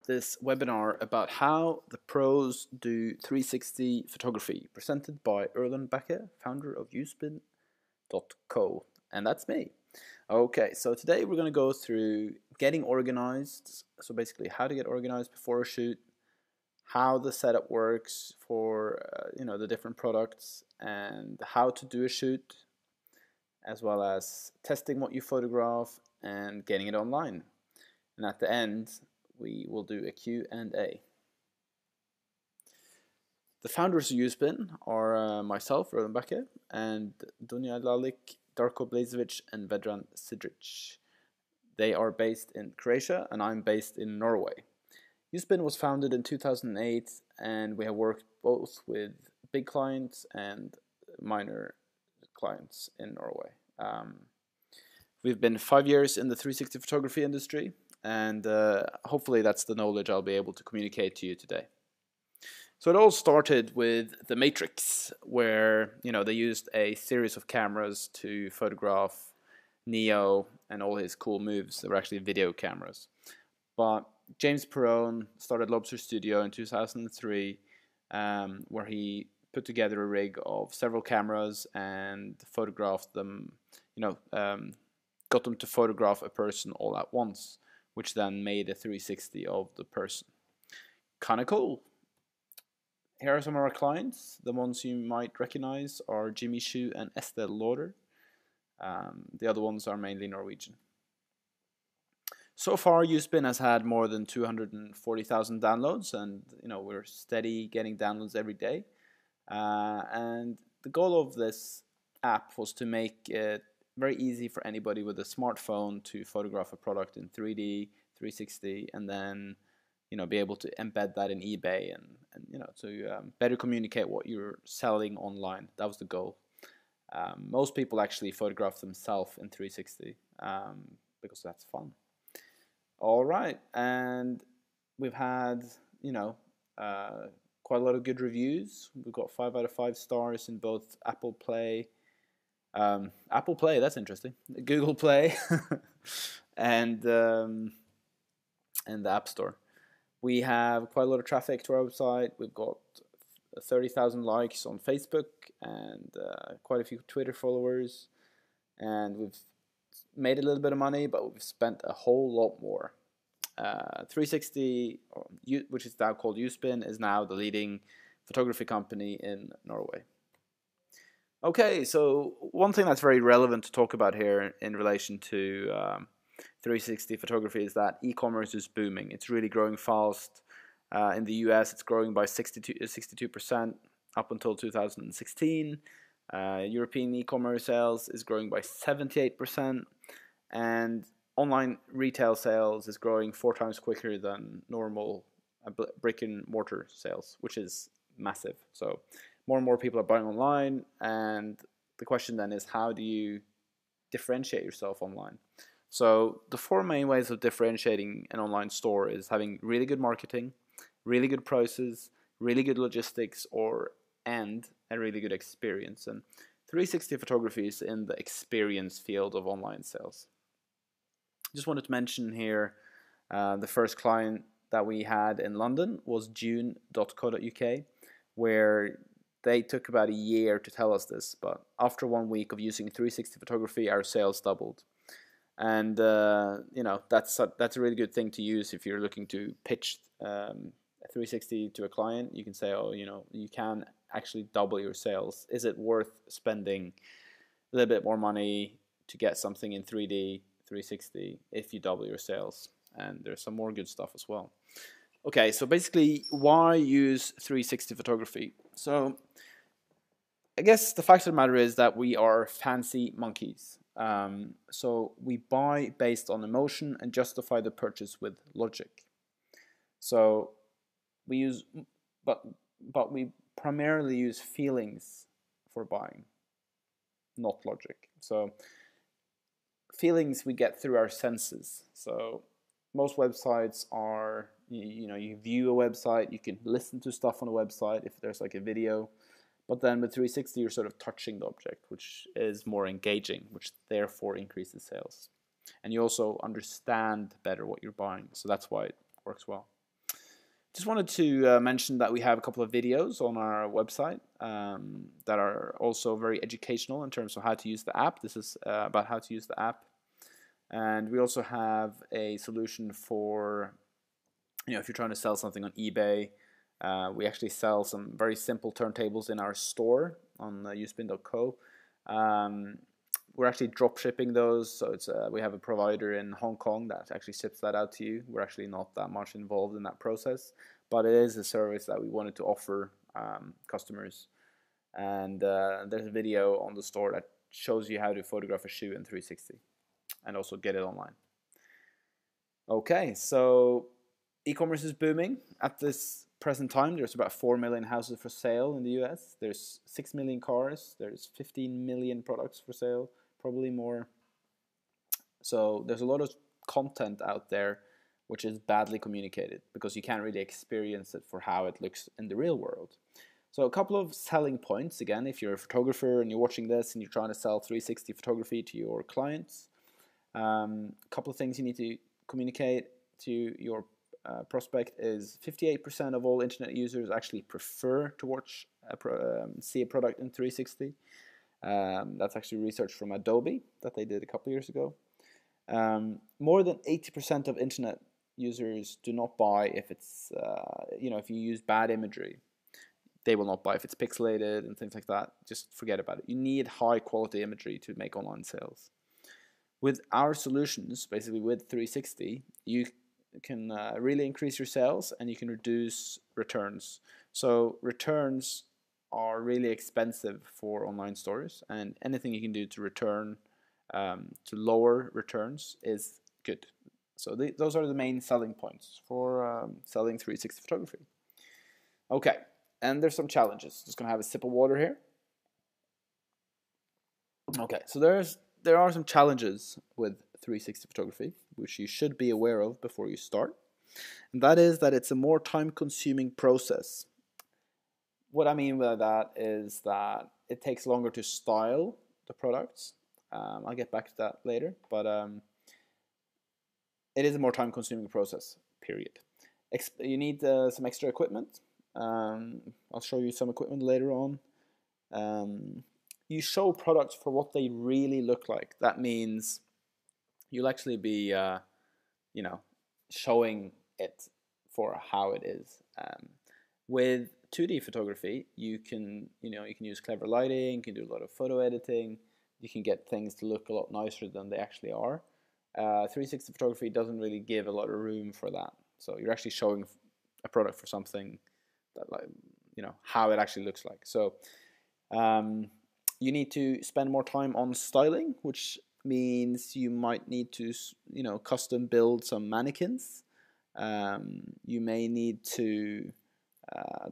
this webinar about how the pros do 360 photography, presented by Erlen Bakke, founder of uspin.co, and that's me. Okay, so today we're going to go through getting organized, so basically how to get organized before a shoot, how the setup works for the different products, and how to do a shoot, as well as testing what you photograph and getting it online. And at the end, we will do a Q&A. The founders of Uspin are myself, Erlen Bakke, and Dunja Lalic, Darko Blazevic, and Vedran Sidric. They are based in Croatia, and I'm based in Norway. Uspin was founded in 2008, and we have worked both with big clients and minor clients in Norway. We've been 5 years in the 360 photography industry, and hopefully that's the knowledge I'll be able to communicate to you today. So it all started with the Matrix, where they used a series of cameras to photograph Neo and all his cool moves. They were actually video cameras. But James Perrone started Lobster Studio in 2003, where he put together a rig of several cameras and photographed them, got them to photograph a person all at once, which then made a 360 of the person. Kind of cool. Here are some of our clients. The ones you might recognize are Jimmy Choo and Estelle Lauder. The other ones are mainly Norwegian. So far, Uspin has had more than 240,000 downloads, and we're steady getting downloads every day. And the goal of this app was to make it very easy for anybody with a smartphone to photograph a product in 3D, 360, and then be able to embed that in eBay and to better communicate what you're selling online. That was the goal. Most people actually photograph themselves in 360 because that's fun. All right, and we've had quite a lot of good reviews. We've got 5 out of 5 stars in both Apple Play, that's interesting, Google Play, and the App Store. We have quite a lot of traffic to our website. We've got 30,000 likes on Facebook and quite a few Twitter followers. And we've made a little bit of money, but we've spent a whole lot more. 360, which is now called Uspin, is now the leading photography company in Norway. Okay, so one thing that's very relevant to talk about here in relation to 360 photography is that e-commerce is booming. It's really growing fast. In the US, it's growing by 62% up until 2016. European e-commerce sales is growing by 78%, and online retail sales is growing 4 times quicker than normal brick and mortar sales, which is massive. So more and more people are buying online, and the question then is, how do you differentiate yourself online? So the 4 main ways of differentiating an online store is having really good marketing, really good prices, really good logistics, and a really good experience. And 360 photography is in the experience field of online sales. Just wanted to mention here the first client that we had in London was june.co.uk, where they took about a year to tell us this, but after 1 week of using 360 photography, our sales doubled. And that's a really good thing to use if you're looking to pitch a 360 to a client. You can say, you can actually double your sales. Is it worth spending a little bit more money to get something in 3D 360 if you double your sales? And there's some more good stuff as well. Okay, so basically, why use 360 photography? So I guess the fact of the matter is that we are fancy monkeys. So we buy based on emotion and justify the purchase with logic. So we use, but we primarily use feelings for buying, not logic. So feelings we get through our senses. So most websites are, you view a website, you can listen to stuff on a website if there's like a video. But then with 360, you're sort of touching the object, which is more engaging, which therefore increases sales. And you also understand better what you're buying, so that's why it works well. Just wanted to mention that we have a couple of videos on our website that are also very educational in terms of how to use the app. This is about how to use the app. And we also have a solution for, if you're trying to sell something on eBay. We actually sell some very simple turntables in our store on uspin.co. We're actually drop shipping those, so it's we have a provider in Hong Kong that actually ships that out to you. We're actually not that much involved in that process, but it is a service that we wanted to offer customers. And there's a video on the store that shows you how to photograph a shoe in 360 and also get it online. Okay, so e-commerce is booming at this present time. There's about 4 million houses for sale in the US. There's 6 million cars. There's 15 million products for sale, probably more. So there's a lot of content out there which is badly communicated because you can't really experience it for how it looks in the real world. So a couple of selling points, again, if you're a photographer and you're watching this and you're trying to sell 360 photography to your clients, a couple of things you need to communicate to your prospect is 58% of all internet users actually prefer to watch see a product in 360. That's actually research from Adobe that they did a couple of years ago. More than 80% of internet users do not buy if it's if you use bad imagery. They will not buy if it's pixelated and things like that. Just forget about it. You need high quality imagery to make online sales. With our solutions, basically with 360, you can really increase your sales and you can reduce returns. So returns are really expensive for online stores, and anything you can do to return to lower returns is good. So those are the main selling points for selling 360 photography. Okay, and there's some challenges. Just gonna have a sip of water here. Okay, so there are some challenges with 360 photography, which you should be aware of before you start. And that is that it's a more time-consuming process. What I mean by that is that it takes longer to style the products. I'll get back to that later, but it is a more time-consuming process, period. You need some extra equipment. I'll show you some equipment later on. You show products for what they really look like. That means you'll actually be, showing it for how it is. With 2D photography, you can use clever lighting. You can do a lot of photo editing. You can get things to look a lot nicer than they actually are. 360 photography doesn't really give a lot of room for that. So you're actually showing a product for something that, how it actually looks like. So you need to spend more time on styling, which means you might need to, custom build some mannequins. You may need to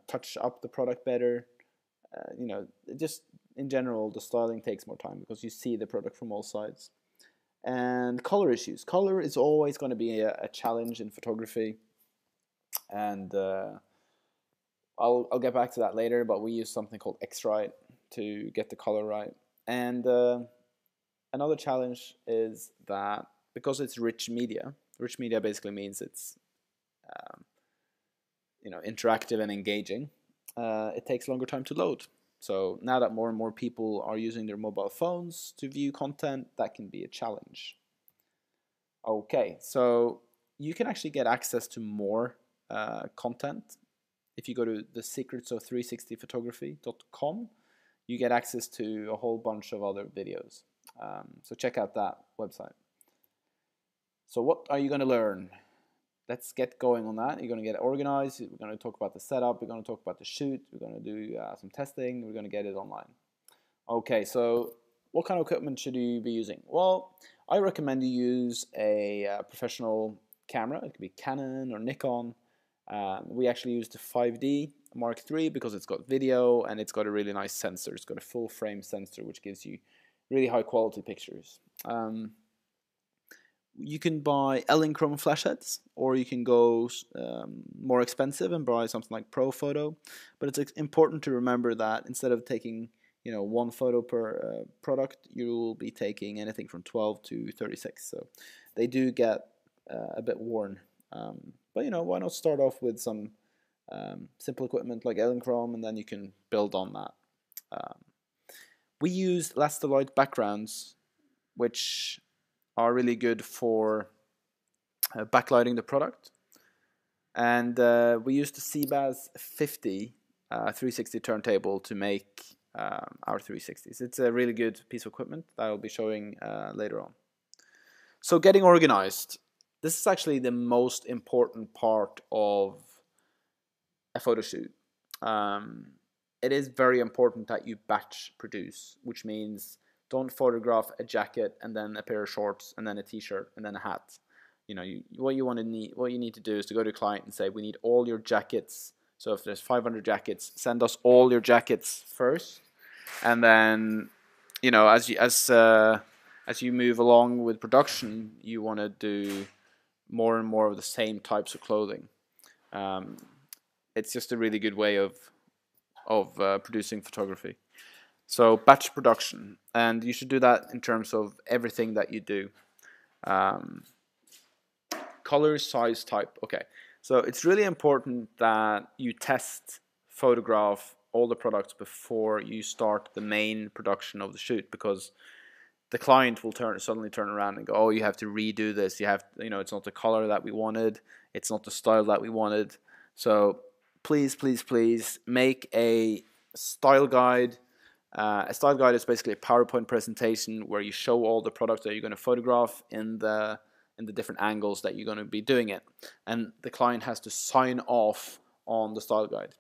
touch up the product better. Just in general, the styling takes more time because you see the product from all sides. And color issues. Color is always going to be a challenge in photography, and I'll get back to that later. But we use something called X-Rite to get the color right. And another challenge is that because it's rich media basically means it's interactive and engaging. It takes longer time to load. So now that more and more people are using their mobile phones to view content, that can be a challenge. Okay, so you can actually get access to more content. If you go to thesecretsof360photography.com, you get access to a whole bunch of other videos. So check out that website. So what are you going to learn? Let's get going on that. You're going to get organized. We're going to talk about the setup. We're going to talk about the shoot. We're going to do some testing. We're going to get it online. Okay, so what kind of equipment should you be using? Well, I recommend you use a professional camera. It could be Canon or Nikon. We actually use the 5D Mark III because it's got video and it's got a really nice sensor. It's got a full frame sensor which gives you really high quality pictures. You can buy Elinchrom flash heads, or you can go more expensive and buy something like Pro Photo. But it's important to remember that instead of taking one photo per product, you will be taking anything from 12 to 36. So they do get a bit worn. But why not start off with some simple equipment like Edenchrome, and then you can build on that. We use Lastaloid backgrounds, which are really good for backlighting the product. And we used the CBAS 50 360 turntable to make our 360s. It's a really good piece of equipment that I'll be showing later on. So getting organized. This is actually the most important part of a photo shoot. It is very important that you batch produce, which means don't photograph a jacket and then a pair of shorts and then a t-shirt and then a hat. You know, what you need to do is to go to the client and say, we need all your jackets. So if there's 500 jackets, send us all your jackets first, and then, you know, as you move along with production, you want to do more and more of the same types of clothing. It's just a really good way of producing photography. So batch production, and you should do that in terms of everything that you do. Color, size, type. Okay, so it's really important that you test, photograph all the products before you start the main production of the shoot, because the client will suddenly turn around and go, oh, you have to redo this. You have, you know, it's not the color that we wanted. It's not the style that we wanted. So please, please, please make a style guide. A style guide is basically a PowerPoint presentation where you show all the products that you're going to photograph in the different angles that you're going to be doing it, and the client has to sign off on the style guide.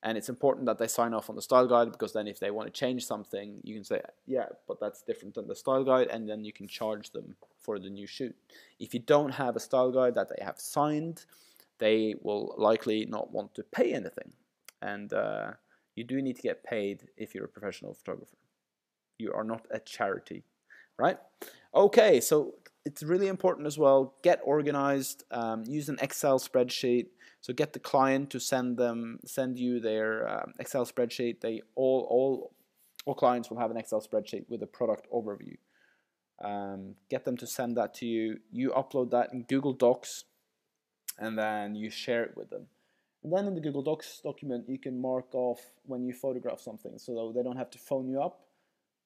And it's important that they sign off on the style guide, because then if they want to change something, you can say, yeah, but that's different than the style guide, and then you can charge them for the new shoot. If you don't have a style guide that they have signed, they will likely not want to pay anything. And you do need to get paid if you're a professional photographer. You are not a charity, right? Okay, so it's really important as well, get organized, use an Excel spreadsheet. So get the client to send you their Excel spreadsheet. All clients will have an Excel spreadsheet with a product overview. Get them to send that to you. You upload that in Google Docs, and then you share it with them. And then in the Google Docs document, you can mark off when you photograph something, so they don't have to phone you up.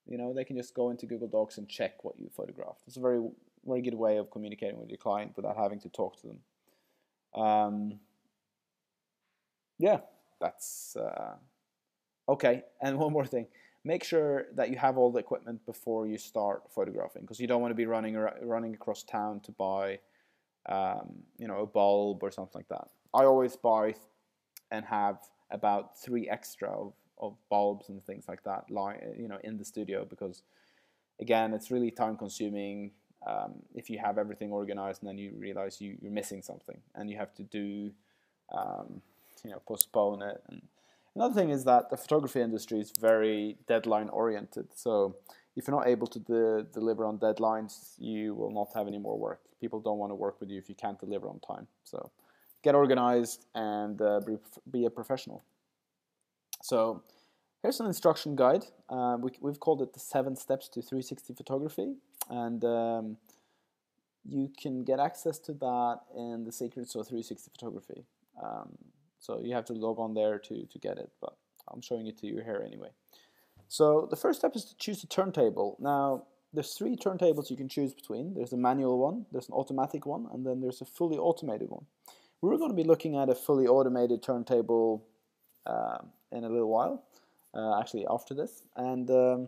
You know, they can just go into Google Docs and check what you photographed. It's a very, very good way of communicating with your client without having to talk to them. Yeah, that's okay. And one more thing, make sure that you have all the equipment before you start photographing, because you don't want to be running across town to buy, you know, a bulb or something like that. I always buy and have about 3 extra of bulbs and things like that, you know, in the studio, because again, it's really time consuming if you have everything organized and then you realize you're missing something and you have to do, you know, postpone it. And another thing is that the photography industry is very deadline oriented. So if you're not able to deliver on deadlines, you will not have any more work. People don't want to work with you if you can't deliver on time. So get organized and be a professional. So here's an instruction guide. We've called it the 7 steps to 360 photography, and you can get access to that in the secrets of 360 photography. So you have to log on there to get it, but I'm showing it to you here anyway. So the first step is to choose a turntable. Now, there's 3 turntables you can choose between. There's a manual one, there's an automatic one, and then there's a fully automated one. We're going to be looking at a fully automated turntable in a little while, actually after this. And I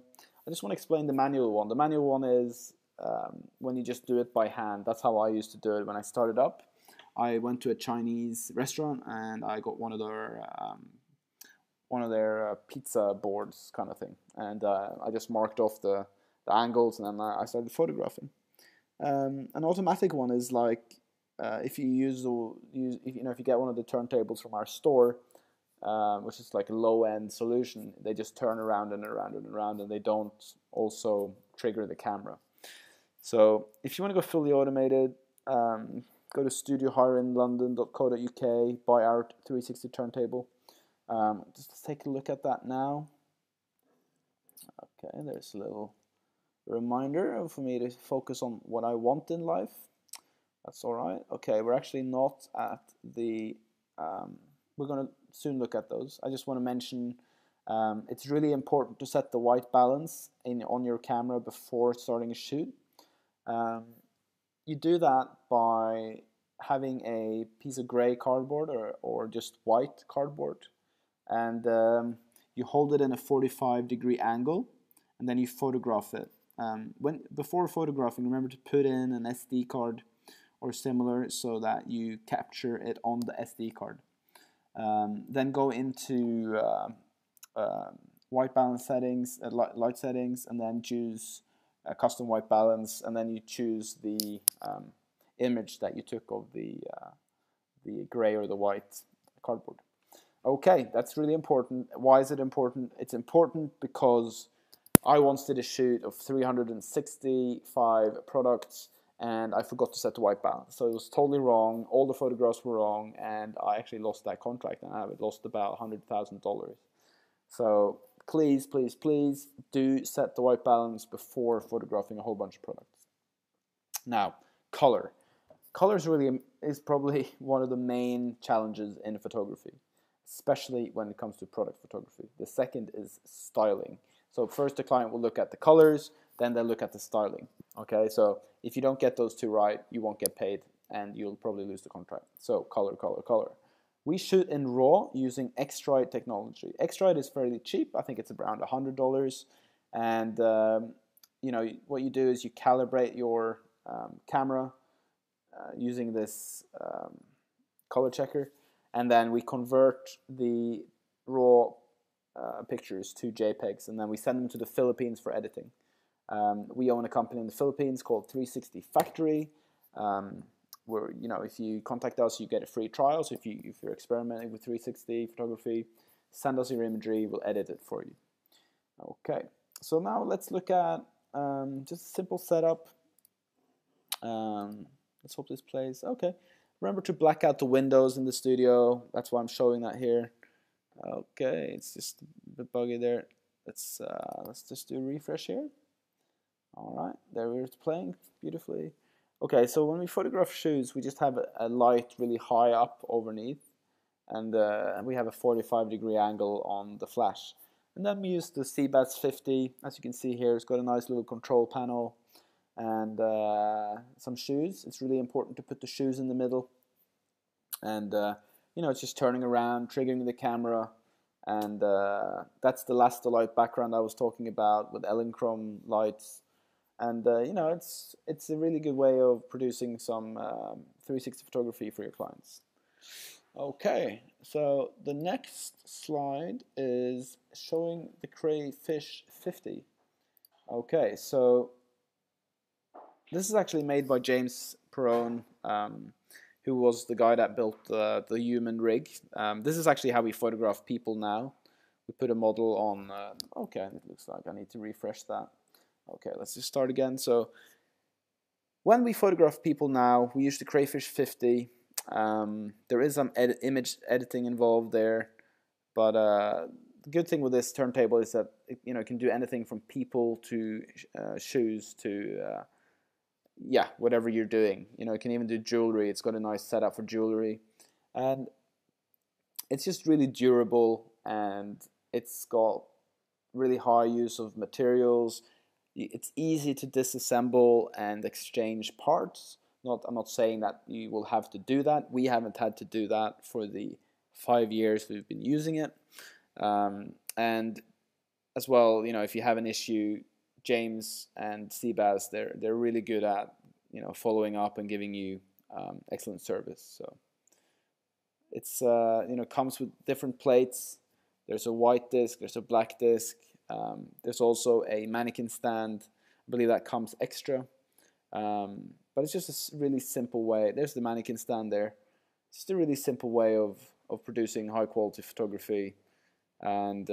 just want to explain the manual one. The manual one is when you just do it by hand. That's how I used to do it when I started up. I went to a Chinese restaurant and I got one of their pizza boards kind of thing, and I just marked off the angles, and then I started photographing. An automatic one is like if you if you get one of the turntables from our store, which is like a low-end solution, they just turn around and around and around, and they don't also trigger the camera. So if you want to go fully automated, go to studiohireinlondon.co.uk, buy our 360 turntable. Just take a look at that now. Okay, there's a little reminder for me to focus on what I want in life. That's all right. Okay, we're actually not at the we're going to soon look at those. I just want to mention it's really important to set the white balance on your camera before starting a shoot. You do that by having a piece of gray cardboard or just white cardboard, and you hold it in a 45-degree angle, and then you photograph it. Before photographing, remember to put in an SD card or similar so that you capture it on the SD card. Then go into white balance settings, light settings, and then choose custom white balance, and then you choose the image that you took of the gray or the white cardboard. Okay, that's really important. Why is it important? It's important because I once did a shoot of 365 products and I forgot to set the white balance. So it was totally wrong. All the photographs were wrong, and I actually lost that contract, and I lost about $100,000. So please, please, please do set the white balance before photographing a whole bunch of products. Now, color. Color is probably one of the main challenges in photography, especially when it comes to product photography. The second is styling. So first the client will look at the colors, then they'll look at the styling. Okay, so if you don't get those two right, you won't get paid and you'll probably lose the contract. So color, color, color. We shoot in RAW using X-Rite technology. X-Rite is fairly cheap. I think it's around $100. And you know, what you do is you calibrate your camera using this color checker, and then we convert the RAW pictures to JPEGs, and then we send them to the Philippines for editing. We own a company in the Philippines called 360 Factory. Where, you know, if you contact us, you get a free trial. So if you're experimenting with 360 photography, send us your imagery, we'll edit it for you. Okay, so now let's look at just a simple setup. Let's hope this plays. Okay, remember to black out the windows in the studio. That's why I'm showing that here. Okay, it's just a bit buggy there. Let's just do a refresh here. All right, there it's playing beautifully. Okay, so when we photograph shoes, we just have a light really high up underneath, and we have a 45-degree angle on the flash. And then we use the CBAS 50. As you can see here, it's got a nice little control panel and some shoes. It's really important to put the shoes in the middle. And you know, it's just turning around, triggering the camera, and that's the Lastolite background I was talking about with Elinchrom lights. And you know, it's a really good way of producing some 360 photography for your clients. Okay, so the next slide is showing the Crayfish 50. Okay, so this is actually made by James Perrone, who was the guy that built the human rig. This is actually how we photograph people now. We put a model on. Okay, it looks like I need to refresh that. Okay, let's just start again. So when we photograph people now, we use the Crayfish 50. There is some image editing involved there, but the good thing with this turntable is that it can do anything from people to shoes to yeah, whatever you're doing. It can even do jewelry. It's got a nice setup for jewelry, and it's just really durable, and it's got really high use of materials. It's easy to disassemble and exchange parts. I'm not saying that you will have to do that. We haven't had to do that for the 5 years we've been using it. And as well, if you have an issue, James and CBAS, they're really good at following up and giving you excellent service. So it's comes with different plates. There's a white disc, there's a black disc. There's also a mannequin stand. I believe that comes extra. But it's just a really simple way. There's the mannequin stand there. It's just a really simple way of producing high quality photography. And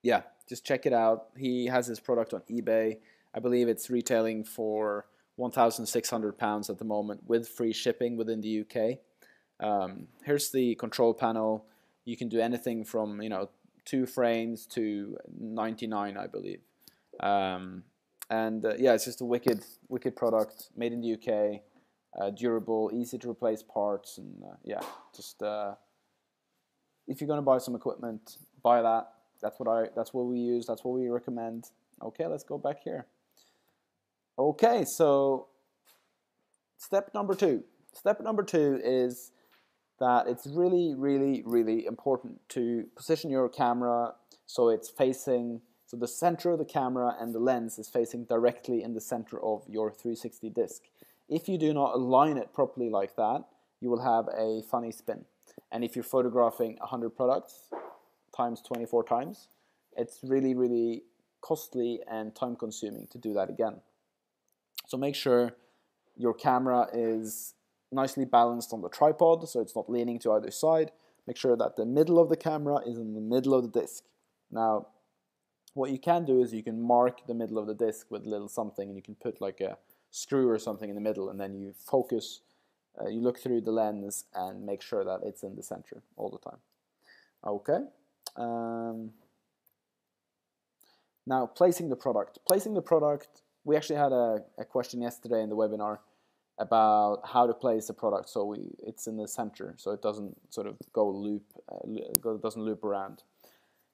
yeah, just check it out. He has his product on eBay. I believe it's retailing for £1,600 at the moment with free shipping within the UK. Here's the control panel. You can do anything from 2 frames to 99, I believe. Yeah, it's just a wicked product made in the UK. durable, easy to replace parts, and yeah, just if you're going to buy some equipment, buy that. That's what we use. That's what we recommend. Okay, let's go back here. Okay, so step number two. Step number two is that it's really, really, really important to position your camera so it's facing, so the center of the camera and the lens is facing directly in the center of your 360 disc. If you do not align it properly like that, you will have a funny spin. And if you're photographing 100 products times 24 times, it's really, really costly and time consuming to do that again. So make sure your camera is nicely balanced on the tripod, so it's not leaning to either side. Make sure that the middle of the camera is in the middle of the disc. Now, what you can do is you can mark the middle of the disc with a little something, and you can put like a screw or something in the middle, and then you focus, you look through the lens and make sure that it's in the center all the time. Okay. Now, placing the product. Placing the product, we actually had a question yesterday in the webinar about how to place a product so it's in the center, so it doesn't sort of doesn't loop around.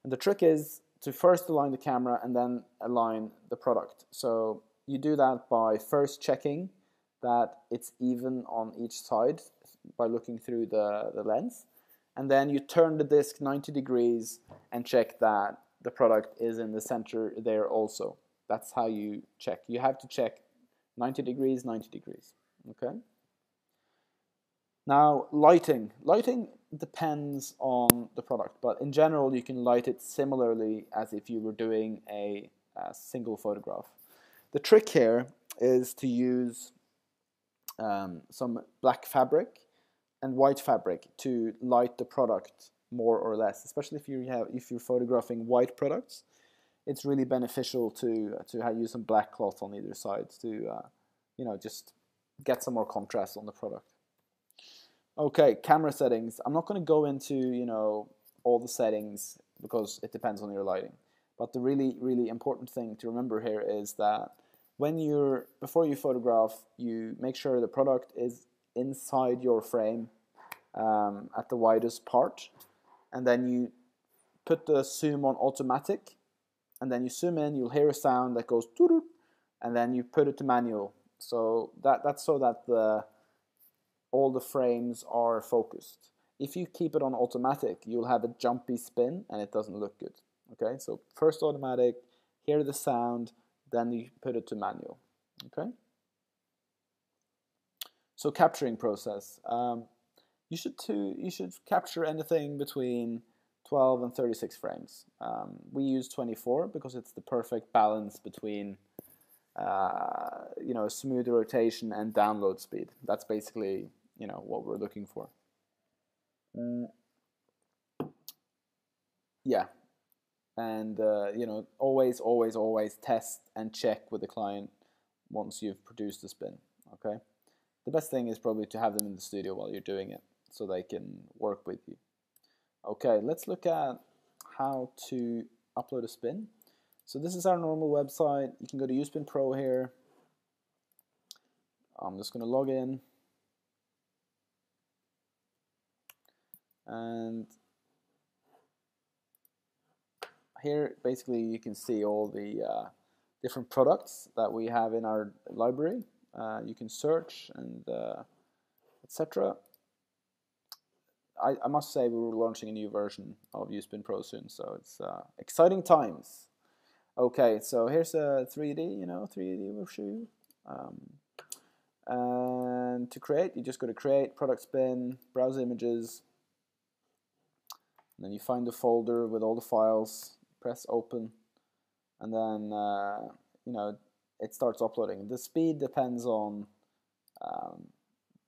And the trick is to first align the camera and then align the product. So you do that by first checking that it's even on each side by looking through the lens, and then you turn the disc 90 degrees and check that the product is in the center there also. That's how you check. You have to check 90 degrees, 90 degrees. Okay. Now, lighting. Lighting depends on the product, but in general, you can light it similarly as if you were doing a single photograph. The trick here is to use some black fabric and white fabric to light the product more or less, especially if you're photographing white products. It's really beneficial to use some black cloth on either side to just get some more contrast on the product. Okay, camera settings. I'm not going to go into all the settings because it depends on your lighting. But the really, really important thing to remember here is that before you photograph, you make sure the product is inside your frame at the widest part, and then you put the zoom on automatic, and then you zoom in. You'll hear a sound that goes doo-doo, and then you put it to manual. So that's so that all the frames are focused. If you keep it on automatic, you'll have a jumpy spin and it doesn't look good. Okay, so first automatic, hear the sound, then you put it to manual. Okay. So capturing process. You should capture anything between 12 and 36 frames. We use 24 because it's the perfect balance between smooth rotation and download speed. That's basically what we're looking for. Yeah, and always test and check with the client once you've produced the spin. Okay, the best thing is probably to have them in the studio while you're doing it so they can work with you. Okay, let's look at how to upload a spin. So this is our normal website. You can go to USpin Pro here. I'm just going to log in. And here, basically, you can see all the different products that we have in our library. You can search and etc. I must say we're launching a new version of USpin Pro soon, so it's exciting times. Okay, so here's a 3D, 3D we'll show you. And to create, you just go to Create, Product Spin, Browse Images, and then you find the folder with all the files, press Open, and then it starts uploading. The speed depends on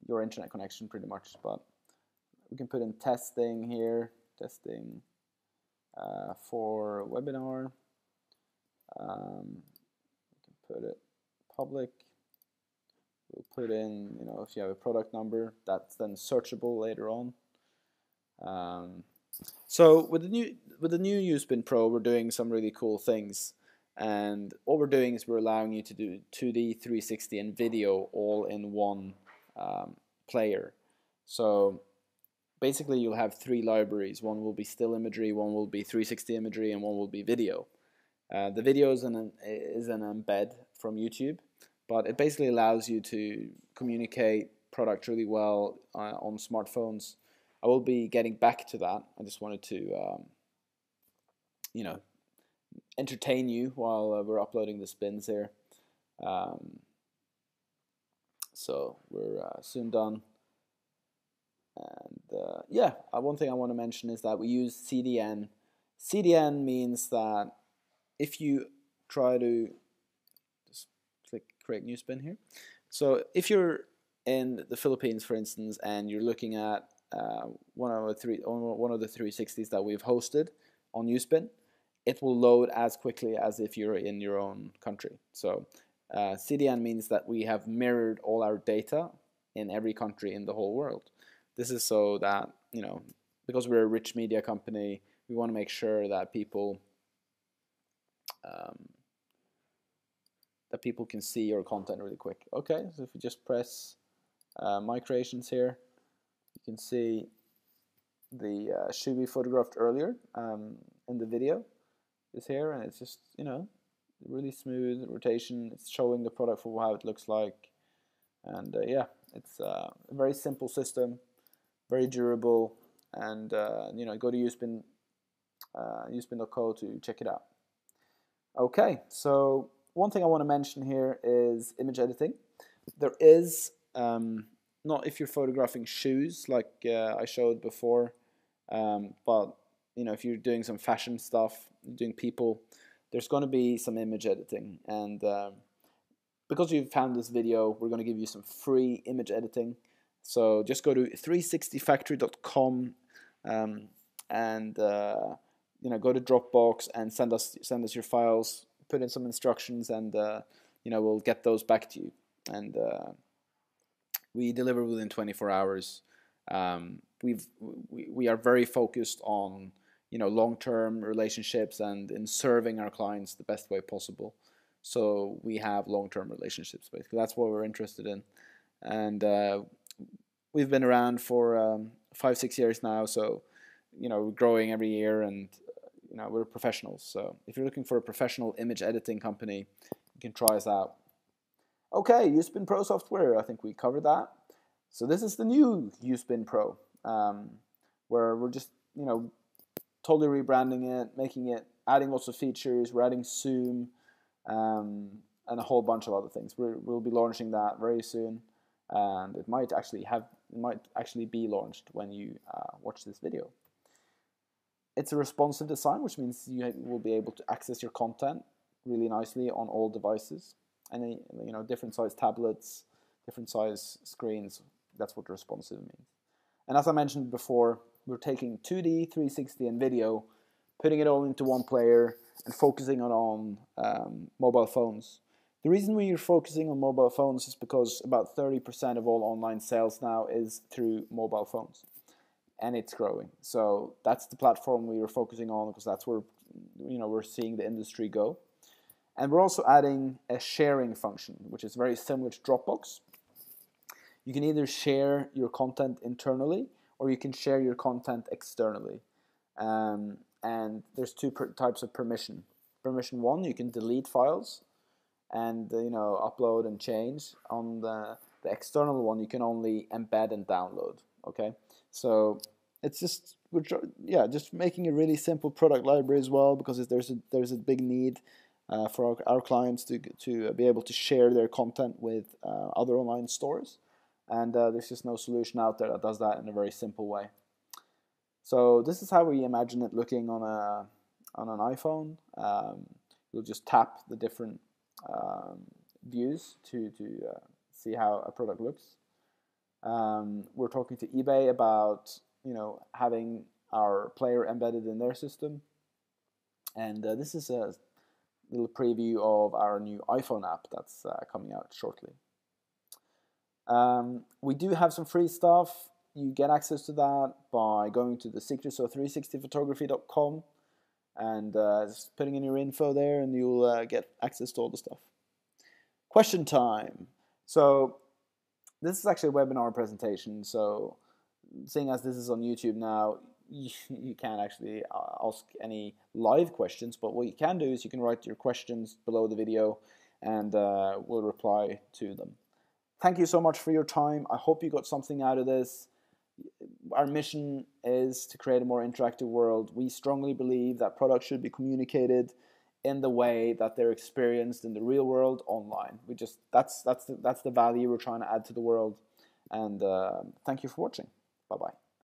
your internet connection pretty much, but we can put in testing here, testing for webinar. We can put it public. We'll put in, if you have a product number, that's then searchable later on. So with the new USpin Pro, we're doing some really cool things, and what we're doing is we're allowing you to do 2D, 360, and video all in one player. So basically you'll have three libraries. One will be still imagery, one will be 360 imagery, and one will be video. The video is an embed from YouTube, but it basically allows you to communicate product really well on smartphones. I will be getting back to that. I just wanted to entertain you while we're uploading the spins here. So we're soon done. And yeah, one thing I want to mention is that we use CDN. CDN means that if you try to just click create new spin here. So if you're in the Philippines, for instance, and you're looking at one of the 360s that we've hosted on Uspin, it will load as quickly as if you're in your own country. So CDN means that we have mirrored all our data in every country in the whole world. This is so that, because we're a rich media company, we want to make sure that people can see your content really quick. Okay, so if you just press my creations here, you can see the shoe we photographed earlier in the video is here, and it's just really smooth rotation. It's showing the product for how it looks like, and yeah, it's a very simple system, very durable, and go to uspin.co to check it out. Okay, so one thing I want to mention here is image editing. There is not if you're photographing shoes like I showed before, but if you're doing some fashion stuff, doing people, there's going to be some image editing. And because you've found this video, we're going to give you some free image editing. So just go to 360factory.com and go to Dropbox and send us your files. Put in some instructions, and we'll get those back to you. And we deliver within 24 hours. We are very focused on long-term relationships and in serving our clients the best way possible. So we have long-term relationships, basically. That's what we're interested in. And we've been around for 5-6 years now, so we're growing every year, and we're professionals. So if you're looking for a professional image editing company, you can try us out. Okay, Uspin Pro software, I think we covered that. So this is the new Uspin Pro, where we're just totally rebranding it, adding lots of features. We're adding Zoom and a whole bunch of other things. We'll be launching that very soon, and it might actually be launched when you watch this video. It's a responsive design, which means you will be able to access your content really nicely on all devices. Any different size tablets, different size screens. That's what responsive means. And as I mentioned before, we're taking 2D, 360, and video, putting it all into one player, and focusing on mobile phones. The reason we are focusing on mobile phones is because about 30% of all online sales now is through mobile phones, and it's growing. So that's the platform we are focusing on, because that's where we're seeing the industry go. And we're also adding a sharing function, which is very similar to Dropbox. You can either share your content internally, or you can share your content externally. And there's two types of permission. Permission 1, you can delete files and upload and change. On the external one, you can only embed and download. Okay, so it's just making a really simple product library as well, because there's a big need for our clients to be able to share their content with other online stores, and there's just no solution out there that does that in a very simple way. So this is how we imagine it looking on an iPhone. You'll just tap the different views to see how a product looks. We're talking to eBay about having our player embedded in their system, and this is a little preview of our new iPhone app that's coming out shortly. We do have some free stuff. You get access to that by going to the secrets of 360photography.com and just putting in your info there, and you'll get access to all the stuff. Question time. So This is actually a webinar presentation, so seeing as this is on YouTube now, you can't actually ask any live questions, but what you can do is you can write your questions below the video and we'll reply to them. Thank you so much for your time. I hope you got something out of this. Our mission is to create a more interactive world. We strongly believe that products should be communicated in the way that they're experienced in the real world online. That's the value we're trying to add to the world. And thank you for watching. Bye-bye.